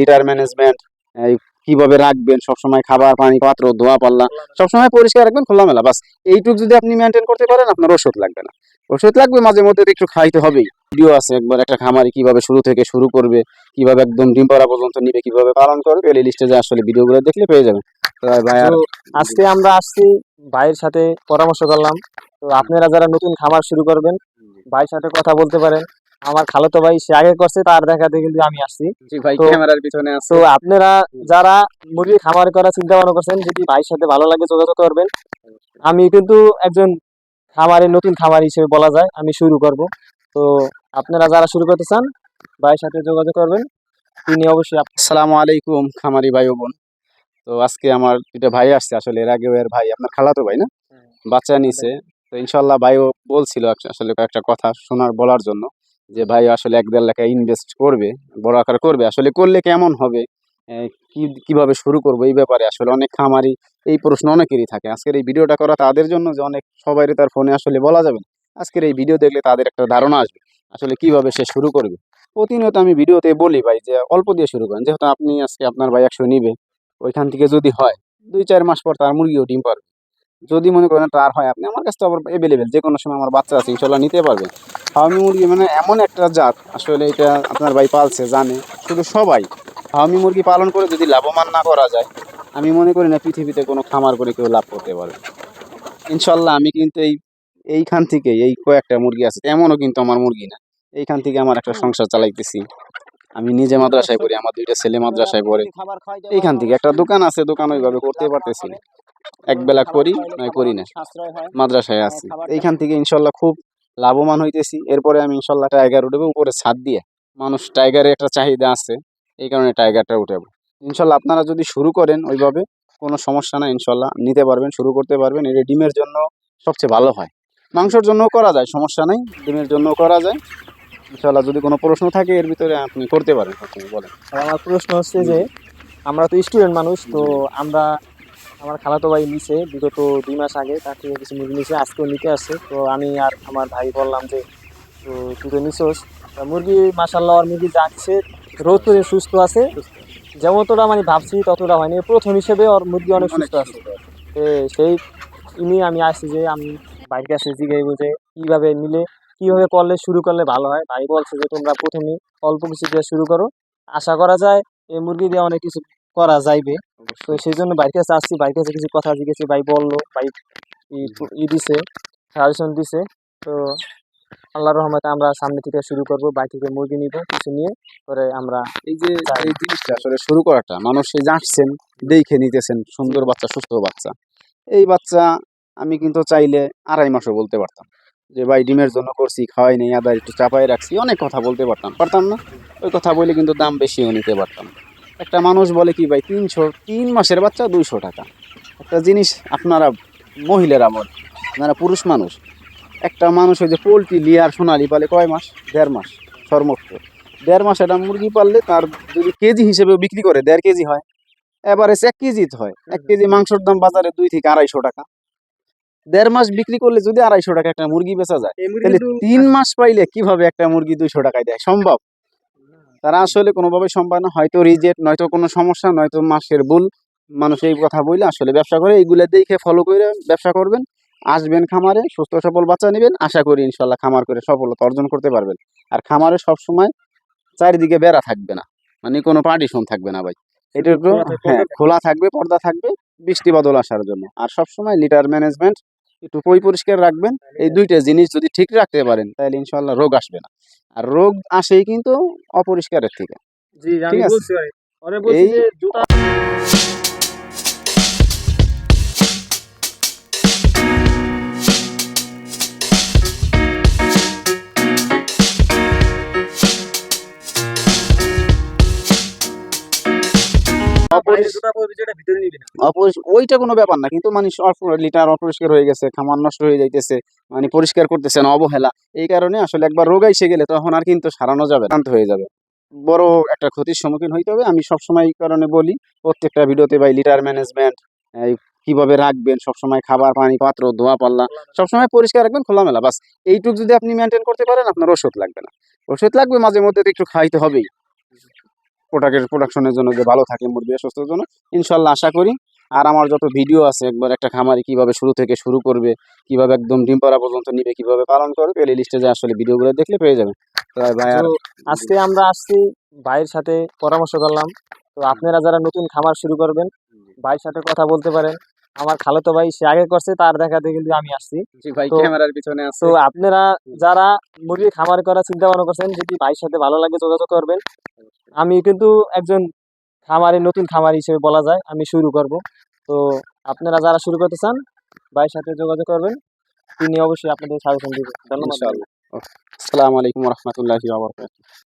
Litter management কিভাবে রাখবেন, সবসময় খাবার পানি পাত্র ধোয়া পাল্লা সবসময় পরিষ্কার রাখবেন, খোলামেলা। বাস এইটুকু যদি আপনি মেনটেন করতে পারেন, আপনার ওষুধ লাগবে না। ওষুধ লাগবে মাঝে মধ্যে তো একটু খাইতে হবেই। ভিডিও আছে একবার একটা খামারি কিভাবে শুরু থেকে শুরু করবে, কিভাবে একদম ডিম পাড়া পর্যন্ত নিবে, কিভাবে পালন করবে, প্লে লিস্টে যে আসলে ভিডিওগুলো দেখলে পেয়ে যাবেন। তো ভাই আর তো আজকে আমরা আসছি ভাইয়ের সাথে পরামর্শ করলাম। তো আপনারা যারা নতুন খামার শুরু করবেন, ভাইয়ের সাথে কথা বলতে পারেন। আমার খালাতো ভাই সে আগে করছে, তার দেখাতে কিন্তু আমি আসছি। জি ভাই তো ক্যামেরার পিছনে আছে। তো আপনারা যারা মুরগি খামার করার চিন্তা ভাবনা করছেন, যদি ভাইয়ের সাথে ভালো লাগে যোগাযোগ করবেন। আমি কিন্তু একজন নতুন খামারি হিসেবে বলা যায়, আমি শুরু করব। তো আপনারা যারা শুরু করতে চান, ভাইয়ের সাথে যোগাযোগ করবেন। তিনি অবশ্যই আসসালামু আলাইকুম খামারি ভাই ও বোন। তো আজকে আমার দুটো ভাই আসছে, আসলে এর আগেও এর ভাই আপনার খালাতো ভাই না, বাচ্চা নিছে। তো ইনশাল্লাহ ভাইও বলছিল আসলে একটা কথা বলার জন্য, যে ভাই আসলে 1-1.5 লাখ ইনভেস্ট করবে, বড় আকার করবে, আসলে করলে কেমন হবে, কিভাবে শুরু করবো, এই ব্যাপারে আসলে অনেক খামারি এই প্রশ্ন অনেকেরই থাকে। আজকের এই ভিডিওটা করা তাদের জন্য, যে অনেক সবাই তার ফোনে আসলে বলা যাবে না। আজকের এই ভিডিও দেখলে তাদের একটা ধারণা আসবে আসলে কিভাবে সে শুরু করবে। প্রতিনিয়ত আমি ভিডিওতে বলি ভাই যে অল্প দিয়ে শুরু করেন, যেহেতু আপনি আজকে আপনার ভাই 100 নিবে, ওইখান থেকে যদি হয় 2-4 মাস পর তার মুরগিও ডিম পারবে। যদি মনে করেন তার হয়, আপনি আমার কাছে তো আবার এভেলেবেল, যে কোনো সময় আমার বাচ্চা আছে, ইনশাল্লাহ নিতে পারবেন। ফার্মি মুরগি মানে এমন একটা জাত, আসলে এটা আপনার ভাই পালছে জানে, শুধু সবাই। ফার্মি মুরগি পালন করে যদি লাভবান না করা যায়, আমি মনে করি না পৃথিবীতে কোনো খামার করে কেউ লাভ করতে পারবে। ইনশাল্লাহ আমি কিন্তু এইখান থেকে এই কয়েকটা মুরগি আছে, এমনও কিন্তু আমার মুরগি না, এইখান থেকে আমার একটা সংসার চালাইতেছি। আমি নিজে মাদ্রাসায় পড়ি, আমার 2টা ছেলে মাদ্রাসায় পড়ে। এইখান থেকে একটা দোকান আছে, দোকান ওইভাবে করতে পারতেছি না, একবেলা করি নয় করি না, মাদ্রাসায় আছি। এইখান থেকে ইনশাল্লাহ খুব লাভবান হইতেছি। এরপরে আমি ইনশাল্লাহ টাইগার উঠবো উপরে ছাদ দিয়ে, মানুষ টাইগারের একটা চাহিদা আছে, এই কারণে টাইগারটা উঠাবো। ইনশাল্লাহ আপনারা যদি শুরু করেন ওইভাবে, কোনো সমস্যা না, ইনশাল্লাহ নিতে পারবেন, শুরু করতে পারবেন। এটা ডিমের জন্য সবচেয়ে ভালো হয়, মাংসের জন্যও করা যায়, সমস্যা নাই, ডিমের জন্যও করা যায়। ইনশাল্লাহ যদি কোনো প্রশ্ন থাকে এর ভিতরে আপনি করতে পারেন, আপনি বলেন। আর আমার প্রশ্ন হচ্ছে যে, আমরা তো স্টুডেন্ট মানুষ, তো আমরা আমার খালাতো ভাই নিছে বিগত 2 মাস আগে, তার থেকে কিছু মুরগি নিছে, আজকেও নিতে আসছে। তো আমি আর আমার ভাই বললাম যে, তো তুই তো নিছোস, তা মুরগি মাশাল্লাহ, আর মুরগি যা দিছে রোদ করে সুস্থ আছে, যেমনটা মানে ভাবছি ততটা হয়নি। প্রথম হিসেবে ওর মুরগি অনেক অনেক সুস্থ আছে। সেই নিয়ে আমি আসছি যে, আমি ভাইয়ের কাছে জিজ্ঞাসা যে কিভাবে নিলে, কিভাবে করলে শুরু করলে ভালো হয়। ভাই বলছে যে তোমরা প্রথমে অল্প কিছু দিয়ে শুরু করো, আশা করা যায় এই মুরগি দিয়ে অনেক কিছু করা যাইবে। তো সেই জন্য ভাইয়ের কাছে আসছি, ভাইয়ের কাছে কিছু কথা জিজ্ঞেসি, ভাই বললো, ভাই দিছে, সাজেশন দিছে। তো আল্লাহর রহমতে আমরা সামনে থেকে শুরু করব, ভাই থেকে মুরগি নিব কিছু নিয়ে, পরে আমরা এই যে এই জিনিসটা আসলে শুরু করাটা, মানুষ এই যে আসছেন দেখে নিতেছেন সুন্দর বাচ্চা, সুস্থ বাচ্চা। এই বাচ্চা আমি কিন্তু চাইলে 2.5 মাসও বলতে পারতাম যে ভাই ডিমের জন্য করছি, খাওয়াই নেই, আদা একটু চাপাই রাখছি, অনেক কথা বলতে পারতাম না? ওই কথা বলে কিন্তু দাম বেশিও নিতে পারতাম। একটা মানুষ বলে কি ভাই 3 মাসের বাচ্চা 200 টাকা। একটা জিনিস আপনারা মহিলারা বল, আপনারা পুরুষ মানুষ, একটা মানুষ ওই যে পোলট্রি লিয়ার সোনালি পালে কয় মাস? 1.5 মাস সর্বোচ্চ। 1.5 মাস একটা মুরগি পাললে তার যদি কেজি হিসেবে বিক্রি করে 1.5 কেজি হয়, এভারেজ 1 কেজি হয়। 1 কেজি মাংসের দাম বাজারে 2 থেকে 250 টাকা। 1.5 মাস বিক্রি করলে যদি 250 টাকা একটা মুরগি বেচা যায়, তাহলে 3 মাস পাইলে কিভাবে একটা মুরগি 200 টাকায় দেয়? সম্ভব? তারা আসলে কোনোভাবে সম্ভব না, হয়তো রিজেক্ট, নয়তো কোনো সমস্যা, নয়তো মাসের ভুল। মানুষ এই কথা বলে আসলে ব্যবসা করে, এইগুলা দেখে ফলো করে ব্যবসা করবেন। আসবেন খামারে, সুস্থ সবল বাচ্চা নেবেন, আশা করি ইনশাল্লাহ খামার করে সফলতা অর্জন করতে পারবেন। আর খামারে সবসময় চারিদিকে বেড়া থাকবে না, মানে কোনো পার্টিশন থাকবে না ভাই, এটা একটু হ্যাঁ খোলা থাকবে, পর্দা থাকবে বৃষ্টি বাদল আসার জন্য। আর সবসময় লিটার ম্যানেজমেন্ট একটু পরিষ্কার রাখবেন। এই 2টা জিনিস যদি ঠিক রাখতে পারেন, তাহলে ইনশাল্লাহ রোগ আসবে না। আর রোগ আসেই কিন্তু অপরিষ্কারের থেকে। জি, আমি ঠিক আছে, বলছি ভাই, ওরে বলছি এই যে জুতা জুতা পরবি, যেটা ভিতরে নিবি না। ওইটা কোনো ব্যাপার না, কিন্তু মানে লিটার অপরিষ্কার হয়ে গেছে, খামার নষ্ট হয়ে যাইতেছে, মানে পরিষ্কার করতেছে না, অবহেলা। এই কারণে আসলে একবার রোগ এসে গেলে তখন আর কিন্তু সারানো যাবে না, শান্ত হয়ে যাবে, বড় একটা ক্ষতির সম্মুখীন হইতে হবে। আমি সবসময় এই কারণে বলি প্রত্যেকটা ভিডিওতে ভাই লিটার ম্যানেজমেন্ট কিভাবে রাখবেন, সবসময় খাবার পানি পাত্র ধোয়া পাল্লা সবসময় পরিষ্কার রাখবেন, খোলামেলা। বাস এইটুকু যদি আপনি মেনটেন করতে পারেন, আপনার ওষুধ লাগবে না। ওষুধ লাগবে মাঝে মধ্যে তো একটু খাইতে হবেই। প্রোডাকশনের জন্য যে ভালো থাকে মুরগির স্বাস্থ্যের জন্য ইনশাল্লাহ আশা করি। আর আমার যত ভিডিও আছে একবার একটা খামারি কিভাবে শুরু থেকে শুরু করবে, কিভাবে একদম ডিম পাড়া পর্যন্ত নিবে, কিভাবে পালন করবে, প্লে লিস্টে যে আসলে ভিডিওগুলো দেখলে পেয়ে যাবে। তো ভাই আর তো আজকে আমরা আসছি ভাইয়ের সাথে পরামর্শ করলাম। তো আপনারা যারা নতুন খামার শুরু করবেন ভাইয়ের সাথে কথা বলতে পারেন। আমার খালাতো ভাই সে আগে করছে, তার দেখাতে কিন্তু আমি আসছি। জি ভাই তো ক্যামেরার পিছনে আছে। তো আপনারা যারা মুরগি খামার করার চিন্তা ভাবনা করছেন, যদি ভাইয়ের সাথে ভালো লাগে যোগাযোগ করবেন। আমি কিন্তু একজন খামারি, নতুন খামারি হিসেবে বলা যায়, আমি শুরু করব। তো আপনারা যারা শুরু করতে চান ভাইয়ের সাথে যোগাযোগ করবেন, তিনি অবশ্যই আপনাদের সাজেশন দিবেন। ধন্যবাদ ভাই। ইনশাআল্লাহ। আসসালামু আলাইকুম ওয়া রাহমাতুল্লাহি ওয়া বারাকাতুহু।